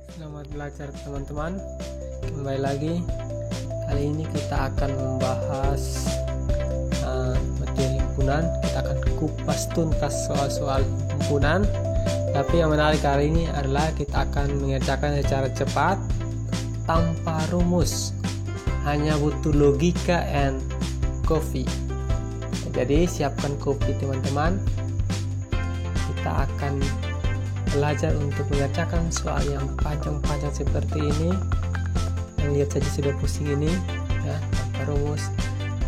Selamat belajar teman-teman. Kembali lagi. Kali ini kita akan membahas materi himpunan. Kita akan kupas tuntas soal-soal himpunan. Tapi yang menarik kali ini adalah kita akan mengerjakan secara cepat tanpa rumus. Hanya butuh logika and coffee. Jadi siapkan kopi teman-teman. Kita akan belajar untuk mengerjakan soal yang panjang-panjang seperti ini. Yang lihat saja sudah pusing ini ya, tanpa rumus.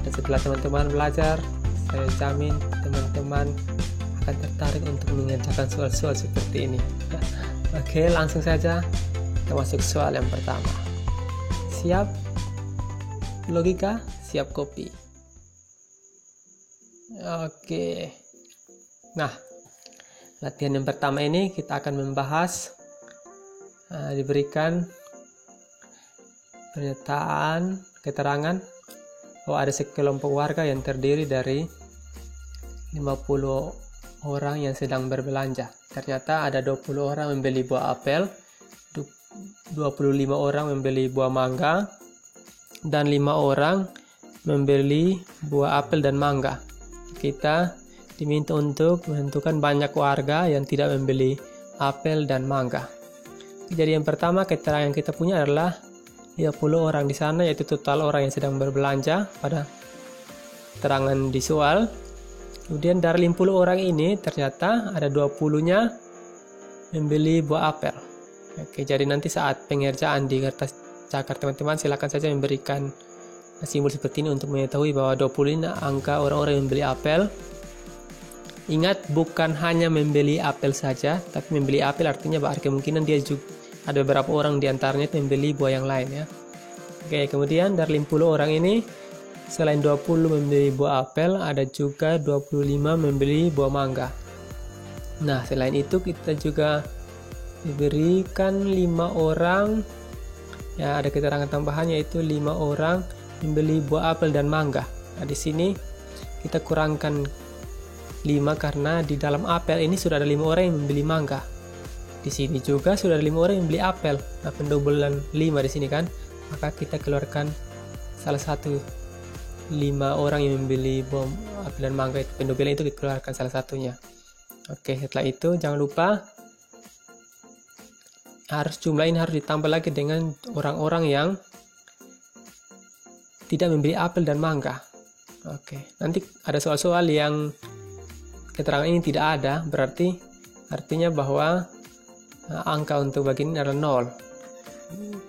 Dan setelah teman-teman belajar, saya jamin teman-teman akan tertarik untuk mengerjakan soal-soal seperti ini. Oke, langsung saja kita masuk soal yang pertama. Siap logika, siap kopi. Oke. Nah, latihan yang pertama ini kita akan membahas diberikan pernyataan keterangan bahwa ada sekelompok warga yang terdiri dari 50 orang yang sedang berbelanja. Ternyata ada 20 orang membeli buah apel, 25 orang membeli buah mangga, dan 5 orang membeli buah apel dan mangga. Kita diminta untuk menentukan banyak warga yang tidak membeli apel dan mangga. Jadi yang pertama keterangan yang kita punya adalah 50 orang di sana, yaitu total orang yang sedang berbelanja pada keterangan di soal. Kemudian dari 50 orang ini ternyata ada 20-nya membeli buah apel. Oke, jadi nanti saat pengerjaan di kertas cakar teman-teman silakan saja memberikan simbol seperti ini untuk mengetahui bahwa 20 ini angka orang-orang yang membeli apel. Ingat, bukan hanya membeli apel saja, tapi membeli apel artinya kemungkinan dia juga ada beberapa orang di antaranya itu membeli buah yang lain ya. Oke, kemudian dari 50 orang ini selain 20 membeli buah apel, ada juga 25 membeli buah mangga. Nah, selain itu kita juga diberikan 5 orang ya, ada keterangan tambahan yaitu 5 orang membeli buah apel dan mangga. Nah, di sini kita kurangkan 5 karena di dalam apel ini sudah ada 5 orang yang membeli mangga. Di sini juga sudah ada 5 orang yang membeli apel. Nah, pendobelan 5 di sini kan. Maka kita keluarkan salah satu 5 orang yang membeli buah apel dan mangga itu. Pendobelan itu kita keluarkan salah satunya. Oke, setelah itu jangan lupa jumlah ini harus ditambah lagi dengan orang-orang yang tidak membeli apel dan mangga. Oke, nanti ada soal-soal yang keterangan ini tidak ada, berarti artinya bahwa angka untuk bagian ini adalah 0.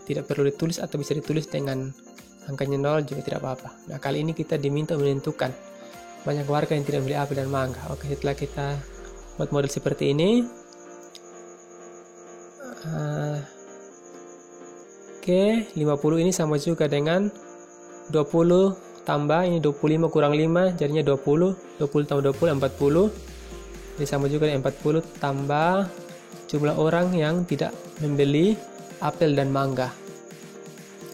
Tidak perlu ditulis atau bisa ditulis dengan angkanya 0 juga tidak apa-apa. Nah, kali ini kita diminta menentukan banyak warga yang tidak membeli apel dan mangga. Oke, setelah kita buat model seperti ini, oke, 50 ini sama juga dengan 20 tambah ini 25 kurang 5 jadinya 20 tambah 20 40. Ini sama juga dengan 40 tambah jumlah orang yang tidak membeli apel dan mangga.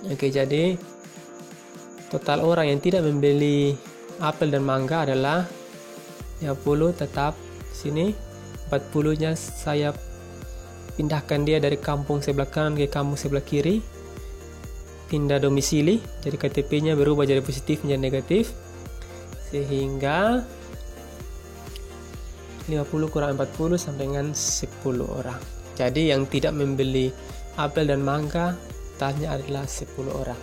Oke, jadi total orang yang tidak membeli apel dan mangga adalah 50 tetap sini. 40-nya saya pindahkan dia dari kampung sebelah kanan ke kampung sebelah kiri. Pindah domisili, jadi KTP-nya berubah jadi positif menjadi negatif, sehingga 50 kurang 40 sama dengan 10 orang. Jadi yang tidak membeli apel dan mangga totalnya adalah 10 orang.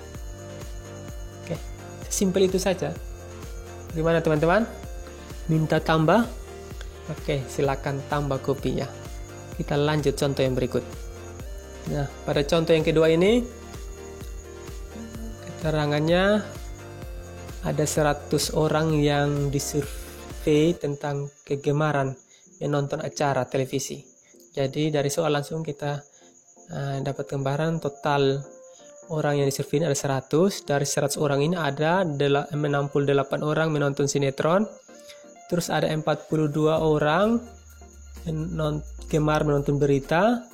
Oke, simpel itu saja. Gimana teman-teman? Minta tambah? Oke, silakan tambah kopinya. Kita lanjut contoh yang berikut. Nah, pada contoh yang kedua ini keterangannya ada 100 orang yang disurvei tentang kegemaran menonton acara televisi. Jadi dari soal langsung kita dapat gambaran total orang yang disurvei ini ada 100. Dari 100 orang ini ada 68 orang menonton sinetron. Terus ada 42 orang gemar menonton berita.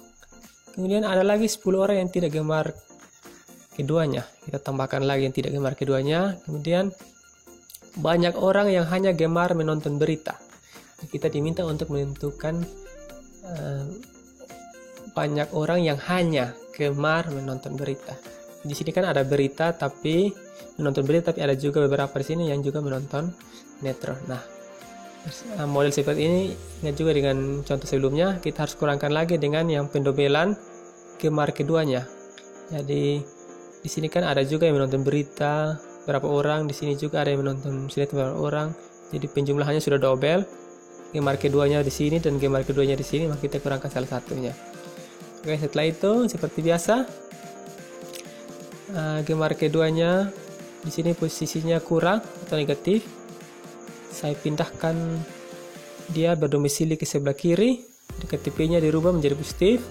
Kemudian ada lagi 10 orang yang tidak gemar keduanya. Kita tambahkan lagi yang tidak gemar keduanya. Kemudian banyak orang yang hanya gemar menonton berita. Kita diminta untuk menentukan banyak orang yang hanya gemar menonton berita. Di sini kan ada berita tapi menonton berita, tapi ada juga beberapa di sini yang juga menonton sinetron. Nah, model seperti ini ingat juga dengan contoh sebelumnya, kita harus kurangkan lagi dengan yang pendobelan gemar keduanya. Jadi di sini kan ada juga yang menonton berita berapa orang, di sini juga ada yang menonton sinetron berapa orang. Jadi penjumlahannya sudah double. Gemar keduanya di sini dan gemar keduanya di sini, maka kita kurangkan salah satunya. Oke, setelah itu seperti biasa, gemar keduanya di sini posisinya kurang atau negatif. Saya pindahkan dia berdomisili ke sebelah kiri, KTP-nya dirubah menjadi positif.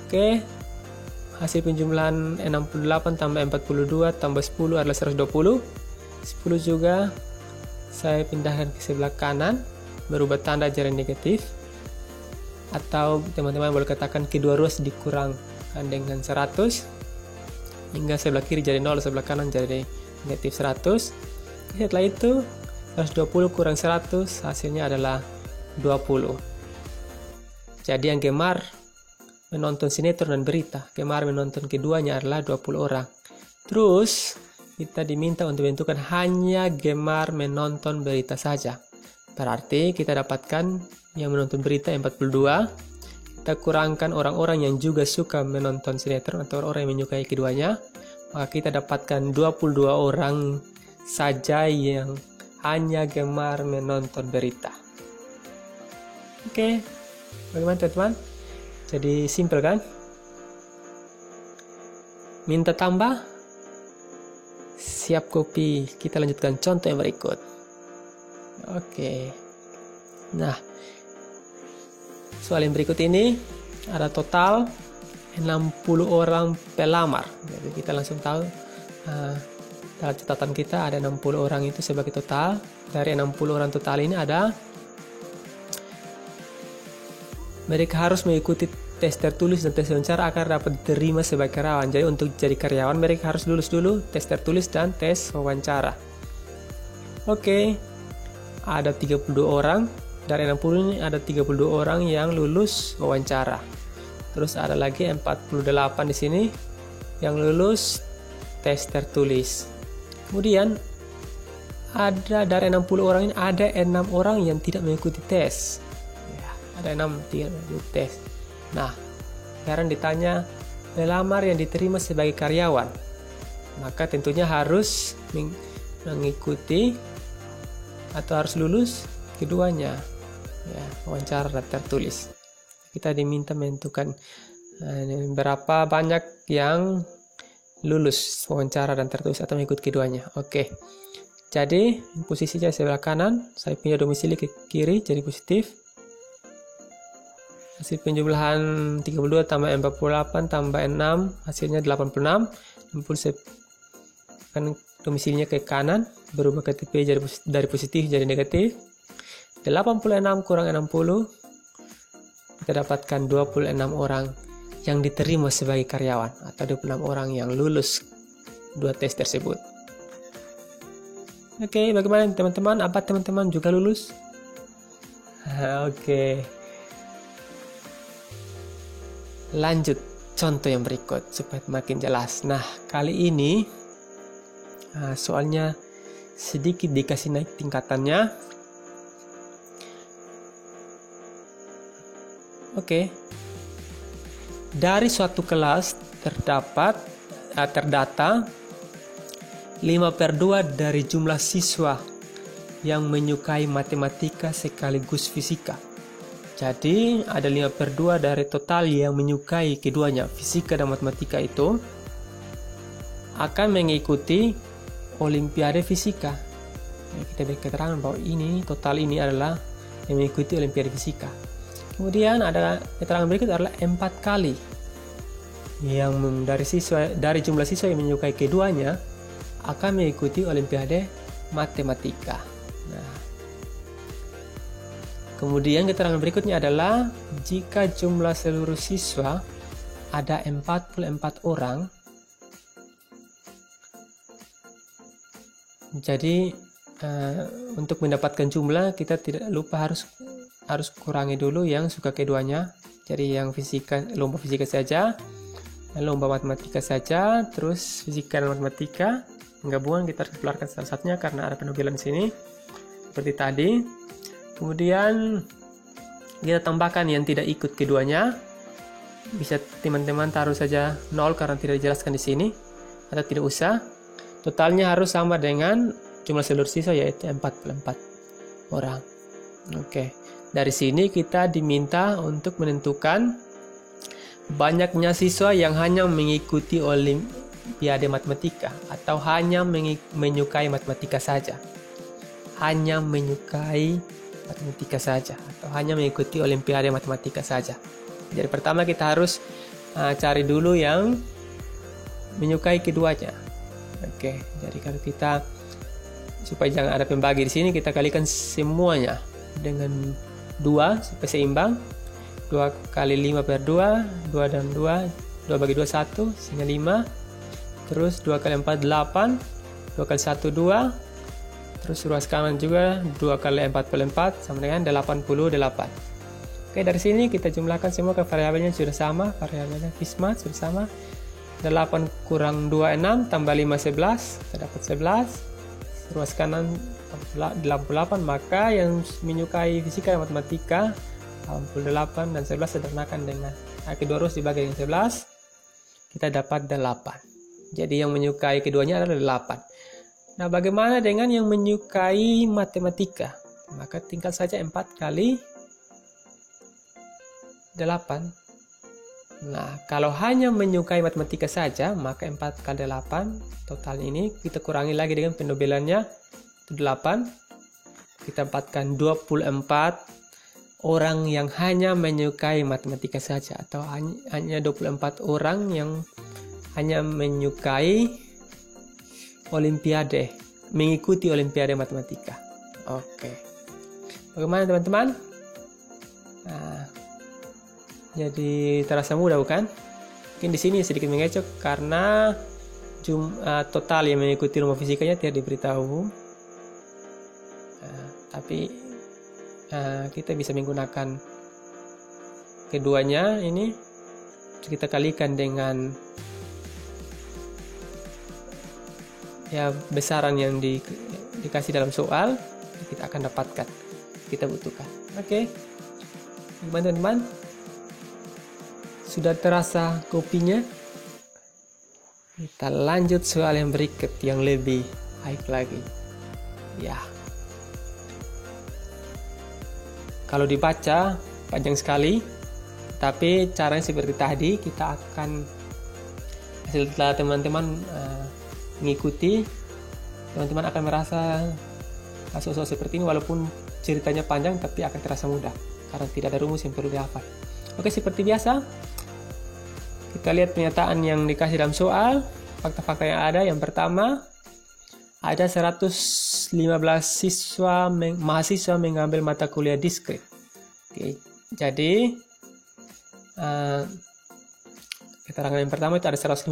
Oke, hasil penjumlahan 68 tambah 42 tambah 10 adalah 120. 10 juga saya pindahkan ke sebelah kanan, berubah tanda jadi negatif. Atau teman-teman boleh katakan kedua ruas dikurangkan dengan 100 hingga sebelah kiri jadi 0, sebelah kanan jadi negatif 100. Setelah itu 120 kurang 100 hasilnya adalah 20. Jadi yang gemar menonton sinetron dan berita, gemar menonton keduanya adalah 20 orang. Terus kita diminta untuk menentukan hanya gemar menonton berita saja. Berarti kita dapatkan yang menonton berita 42, kita kurangkan orang-orang yang juga suka menonton sinetron atau orang yang menyukai keduanya, maka kita dapatkan 22 orang saja yang hanya gemar menonton berita. Oke, bagaimana teman-teman? Jadi simple kan? Minta tambah? Siap kopi. Kita lanjutkan contoh yang berikut. Oke. Nah, soal yang berikut ini ada total 60 orang pelamar. Jadi kita langsung tahu dalam catatan kita ada 60 orang itu sebagai total. Dari 60 orang total ini ada mereka harus mengikuti tes tertulis dan tes wawancara agar dapat diterima sebagai karyawan. Jadi untuk jadi karyawan mereka harus lulus dulu tes tertulis dan tes wawancara. Oke, ada 32 orang. Dari 60 ini ada 32 orang yang lulus wawancara. Terus ada lagi 48 di sini yang lulus tes tertulis. Kemudian ada dari 60 orang ini ada 6 orang yang tidak mengikuti tes. Ya, ada 6 tidak mengikuti tes. Nah, sekarang ditanya pelamar yang diterima sebagai karyawan, maka tentunya harus mengikuti atau harus lulus keduanya, ya, wawancara dan tertulis. Kita diminta menentukan berapa banyak yang lulus wawancara dan tertulis atau mengikuti keduanya. Oke, jadi posisinya sebelah kanan, saya pindah domisili ke kiri jadi positif. Hasil penjumlahan 32 tambah 48 tambah 6 hasilnya 86. 60 kan domisilinya ke kanan, berubah KTP jadi dari positif jadi negatif. 86 kurang 60 kita dapatkan 26 orang yang diterima sebagai karyawan atau 26 orang yang lulus dua tes tersebut. Oke, bagaimana teman-teman? Apa teman-teman juga lulus? Oke. Lanjut contoh yang berikut supaya makin jelas. Nah, kali ini soalnya sedikit dikasih naik tingkatannya. Oke. Dari suatu kelas terdata 5/2 dari jumlah siswa yang menyukai matematika sekaligus fisika. Jadi ada 5/2 dari total yang menyukai keduanya, fisika dan matematika itu akan mengikuti Olimpiade Fisika. Kita beri keterangan bahwa ini total ini adalah yang mengikuti Olimpiade Fisika. Kemudian ada keterangan berikut adalah 4 kali yang dari jumlah siswa yang menyukai keduanya akan mengikuti Olimpiade Matematika. Nah, kemudian keterangan berikutnya adalah jika jumlah seluruh siswa ada 44 orang, jadi untuk mendapatkan jumlah kita tidak lupa harus kurangi dulu yang suka keduanya. Jadi yang fisika, lomba fisika saja lomba matematika saja, terus fisika dan matematika gabungan kita harus keluarkan salah satunya karena ada penampilan di sini seperti tadi. Kemudian kita tambahkan yang tidak ikut keduanya. Bisa teman-teman taruh saja 0 karena tidak dijelaskan di sini, atau tidak usah. Totalnya harus sama dengan jumlah seluruh siswa, yaitu 44 orang. Oke. Dari sini kita diminta untuk menentukan banyaknya siswa yang hanya mengikuti Olimpiade Matematika atau hanya menyukai matematika saja. Hanya menyukai matematika saja atau hanya mengikuti Olimpiade Matematika saja. Jadi pertama kita harus cari dulu yang menyukai keduanya. Oke, jadi kalau kita supaya jangan ada pembagi di sini, kita kalikan semuanya dengan 2 supaya seimbang. 2 kali 5 per 2, 2 dan 2 bagi 2 1 sehingga 5. Terus 2 kali 4 8, 2 kali 1 2. Terus ruas kanan juga 2 kali 44 sama dengan 88. Oke, dari sini kita jumlahkan semua ke variabelnya sudah sama, variabelnya Fisma sudah sama. 8 kurang 2 6 tambah 5 11, terdapat 11. Ruas kanan 88, maka yang menyukai fisika dan matematika 88 dan 11 sederhanakan dengan kedua ruas dibagi dengan 11, kita dapat 8. Jadi yang menyukai keduanya adalah 8. Nah, bagaimana dengan yang menyukai matematika? Maka tinggal saja 4 kali 8. Nah, kalau hanya menyukai matematika saja, maka 4 kali 8 total ini kita kurangi lagi dengan pendobelannya 8. Kita dapatkan 24 orang yang hanya menyukai matematika saja, atau hanya 24 orang yang hanya menyukai Olimpiade, mengikuti Olimpiade Matematika. Oke. Bagaimana teman-teman? Nah, jadi terasa mudah bukan? Mungkin di sini sedikit mengecoh karena total yang mengikuti ilmu fisikanya tidak diberitahu. Tapi kita bisa menggunakan keduanya ini. Kita kalikan dengan besaran yang dikasih dalam soal, kita akan dapatkan kita butuhkan. Oke. Gimana teman-teman? Sudah terasa kopinya? Kita lanjut soal yang berikut yang lebih baik lagi. Ya. Kalau dibaca panjang sekali, tapi caranya seperti tadi. Kita akan setelah teman-teman mengikuti, teman-teman akan merasa soal seperti ini walaupun ceritanya panjang, tapi akan terasa mudah karena tidak ada rumus yang perlu dihafal. Oke, seperti biasa. Kita lihat pernyataan yang dikasih dalam soal, fakta-fakta yang ada. Yang pertama, ada 115 mahasiswa mengambil mata kuliah diskrit. Oke, jadi keterangan yang pertama itu ada 115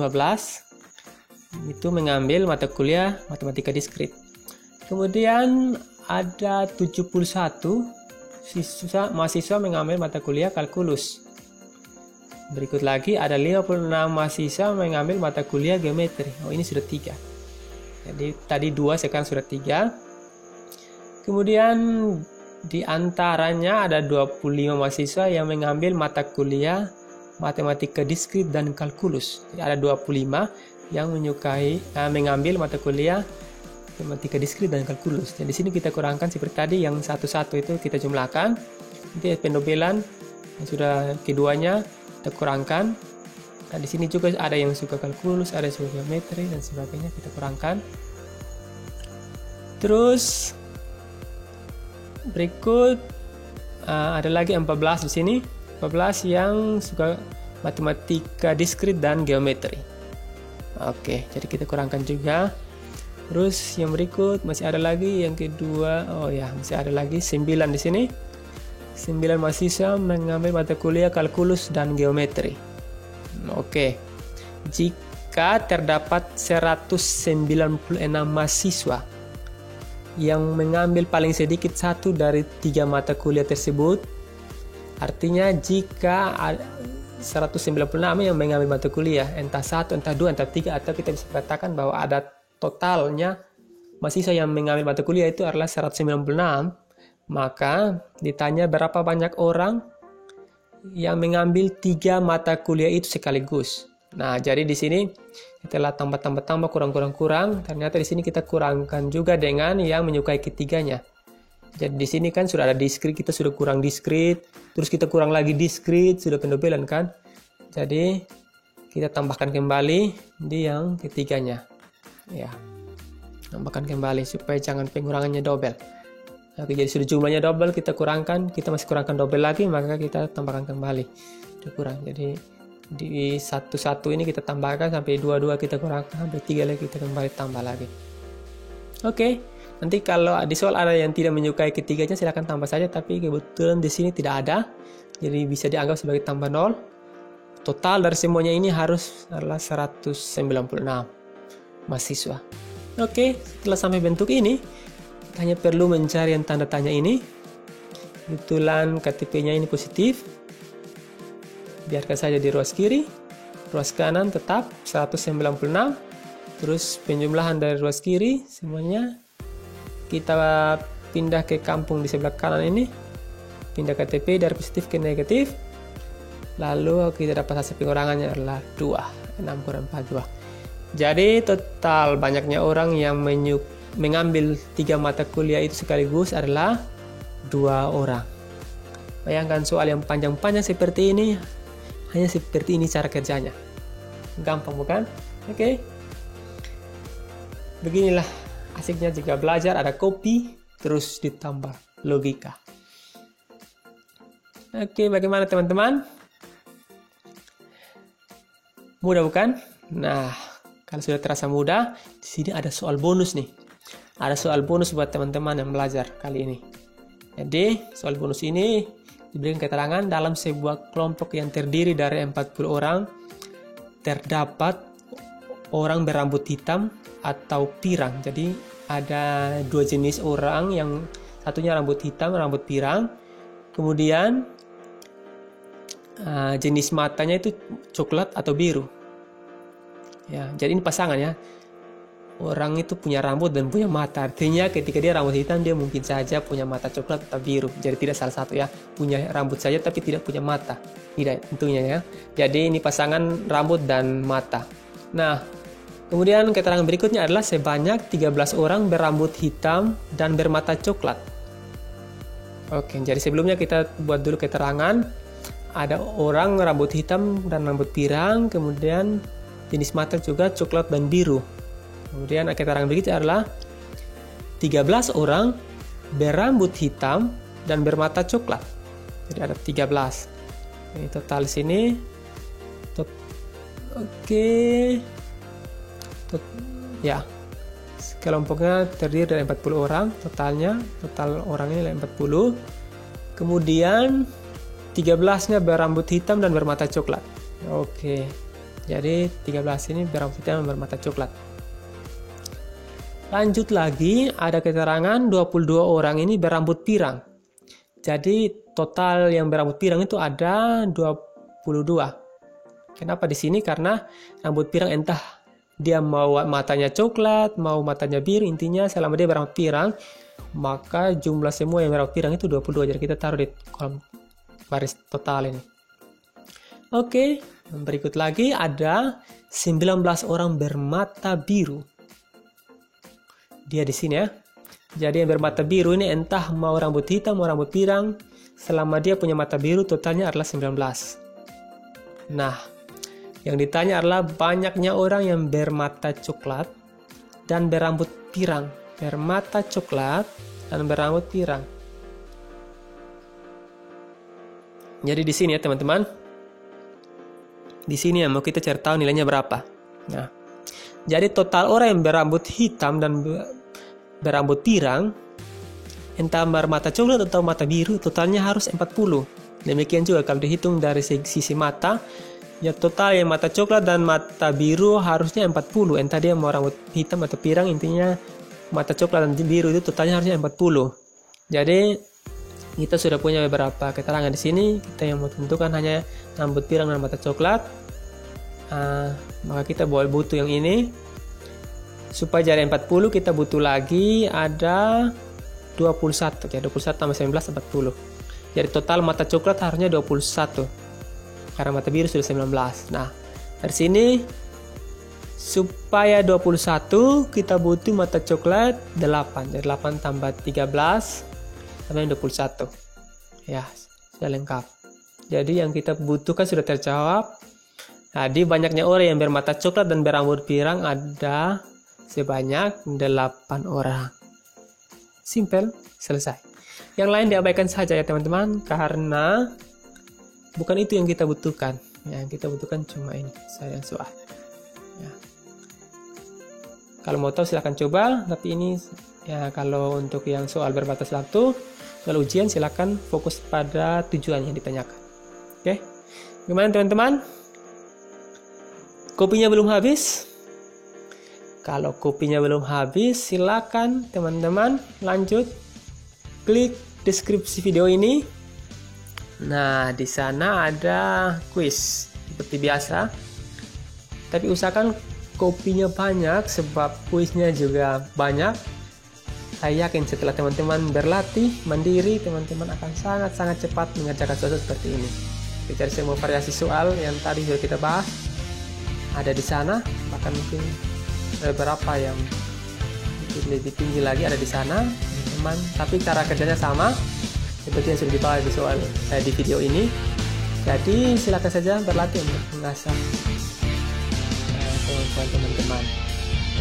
itu mengambil mata kuliah matematika diskrit. Kemudian ada 71 mahasiswa mengambil mata kuliah kalkulus. Berikut lagi ada 56 mahasiswa mengambil mata kuliah geometri. Oh, ini sudah 3. Jadi tadi 2, sekarang sudah 3. Kemudian di antaranya ada 25 mahasiswa yang mengambil mata kuliah matematika diskrit dan kalkulus. Jadi ada 25 yang mengambil mata kuliah matematika diskrit dan kalkulus. Dan di sini kita kurangkan seperti tadi, yang satu-satu itu kita jumlahkan. Nanti pendobelan yang sudah keduanya kita kurangkan. Nah, di sini juga ada yang suka kalkulus, ada yang suka geometri dan sebagainya, kita kurangkan. Terus berikut ada lagi 14 di sini, 14 yang suka matematika diskrit dan geometri. Oke, jadi kita kurangkan juga. Terus yang berikut masih ada lagi yang kedua. Oh ya, masih ada lagi 9 di sini. 9 mahasiswa mengambil mata kuliah kalkulus dan geometri. Oke. Jika terdapat 196 mahasiswa yang mengambil paling sedikit 1 dari 3 mata kuliah tersebut, artinya jika 196 yang mengambil mata kuliah, entah 1, entah 2, entah 3, atau kita bisa katakan bahwa ada totalnya mahasiswa yang mengambil mata kuliah itu adalah 196, maka ditanya berapa banyak orang yang mengambil 3 mata kuliah itu sekaligus. Nah, jadi di sini setelah tambah kurang, ternyata di sini kita kurangkan juga dengan yang menyukai ketiganya. Jadi di sini kan sudah ada diskrit, kita sudah kurang diskrit, terus kita kurang lagi diskrit, sudah pendobelan kan. Jadi kita tambahkan kembali di yang ketiganya. Ya. Tambahkan kembali supaya jangan pengurangannya double. Oke, jadi sudah jumlahnya double, kita kurangkan, kita masih kurangkan double lagi, maka kita tambahkan kembali. Sudah kurang. Jadi di 1 ini kita tambahkan sampai 2 kita kurangkan, sampai 3 lagi kita kembali tambah lagi. Oke. Nanti kalau di soal ada yang tidak menyukai ketiganya, silakan tambah saja, tapi kebetulan di sini tidak ada. Jadi bisa dianggap sebagai tambah 0. Total dari semuanya ini harus adalah 196 mahasiswa. Oke, setelah sampai bentuk ini, kita hanya perlu mencari yang tanda tanya ini. Kebetulan KTP-nya ini positif. Biarkan saja di ruas kiri. Ruas kanan tetap 196. Terus penjumlahan dari ruas kiri semuanya kita pindah ke kampung di sebelah kanan ini, pindah KTP dari positif ke negatif, lalu kita dapat hasil pengurangannya adalah 2, 6 kurang 4, 2. Jadi total banyaknya orang yang mengambil 3 mata kuliah itu sekaligus adalah 2 orang. Bayangkan soal yang panjang-panjang seperti ini, hanya seperti ini cara kerjanya. Gampang bukan? Oke. Beginilah asiknya jika belajar, ada copy terus ditambah logika. Oke, bagaimana teman-teman? Mudah bukan? Nah, kalau sudah terasa mudah, di sini ada soal bonus nih. Ada soal bonus buat teman-teman yang belajar kali ini. Jadi, soal bonus ini diberikan keterangan dalam sebuah kelompok yang terdiri dari 40 orang terdapat orang berambut hitam atau pirang. Jadi ada 2 jenis orang, yang satunya rambut hitam, rambut pirang. Kemudian jenis matanya itu coklat atau biru. Ya, jadi ini pasangan ya. Orang itu punya rambut dan punya mata. Artinya ketika dia rambut hitam, dia mungkin saja punya mata coklat atau biru. Jadi tidak salah satu ya. Punya rambut saja tapi tidak punya mata. Tidak tentunya ya. Jadi ini pasangan rambut dan mata. Nah, kemudian keterangan berikutnya adalah sebanyak 13 orang berambut hitam dan bermata coklat. Oke, jadi sebelumnya kita buat dulu keterangan. Ada orang rambut hitam dan rambut pirang, kemudian jenis mata juga coklat dan biru. Kemudian keterangan berikutnya adalah 13 orang berambut hitam dan bermata coklat. Jadi ada 13. Ini total sini. Oke. Ya. Kelompoknya terdiri dari 40 orang totalnya. Total orang ini 40. Kemudian 13-nya berambut hitam dan bermata coklat. Oke. Jadi 13 ini berambut hitam dan bermata coklat. Lanjut lagi, ada keterangan 22 orang ini berambut pirang. Jadi total yang berambut pirang itu ada 22. Kenapa di sini? Karena rambut pirang entah dia mau matanya coklat, mau matanya biru, intinya selama dia berambut pirang, maka jumlah semua yang berambut pirang itu 22. Jadi kita taruh di kolom baris total ini. Oke, berikut lagi ada 19 orang bermata biru. Dia di sini ya. Jadi yang bermata biru ini entah mau rambut hitam, mau rambut pirang, selama dia punya mata biru totalnya adalah 19. Nah, yang ditanya adalah banyaknya orang yang bermata coklat dan berambut pirang. Bermata coklat dan berambut pirang. Jadi di sini ya teman-teman. Di sini ya mau kita cari tahu nilainya berapa. Nah, jadi total orang yang berambut hitam dan berambut pirang, entah bermata coklat atau mata biru, totalnya harus 40. Demikian juga kalau dihitung dari sisi mata, ya total yang mata coklat dan mata biru harusnya 40. Entah dia mau rambut hitam atau pirang, intinya mata coklat dan biru itu totalnya harusnya 40. Jadi kita sudah punya beberapa keterangan di sini. Kita yang mau tentukan hanya rambut pirang dan mata coklat, maka kita butuh yang ini. Supaya jadi 40 kita butuh lagi ada 21 ya, 21 tambah 19 40. Jadi total mata coklat harusnya 21 karena mata biru sudah 19. Nah, dari sini supaya 21 kita butuh mata coklat 8. Jadi 8 tambah 13 tambah 21. Ya, sudah lengkap. Jadi yang kita butuhkan sudah terjawab. Jadi banyaknya orang yang bermata coklat dan berambut pirang ada sebanyak 8 orang. Simple, selesai. Yang lain diabaikan saja ya teman-teman, karena bukan itu yang kita butuhkan. Yang kita butuhkan cuma ini, saya soal. Ya. Kalau mau tahu silahkan coba, tapi ini ya kalau untuk yang soal berbatas waktu, soal ujian silahkan fokus pada tujuan yang ditanyakan. Oke, gimana teman-teman? Kopinya belum habis? Kalau kopinya belum habis, silakan teman-teman lanjut klik deskripsi video ini. Nah, di sana ada kuis seperti biasa. Tapi usahakan kopinya banyak sebab kuisnya juga banyak. Saya yakin setelah teman-teman berlatih mandiri, teman-teman akan sangat-sangat cepat mengerjakan soal seperti ini. Jadi semua variasi soal yang tadi sudah kita bahas ada di sana, bahkan mungkin beberapa yang lebih tinggi lagi ada di sana, teman. Tapi cara kerjanya sama seperti yang sudah dibahas di soal di video ini. Jadi silakan saja berlatih untuk mengasah kemampuan teman-teman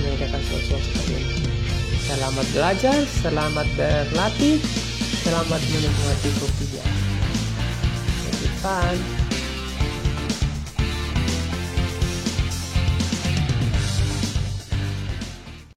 mengerjakan soal-soal seperti ini. Selamat belajar, selamat berlatih, selamat menikmati kopinya. Have fun.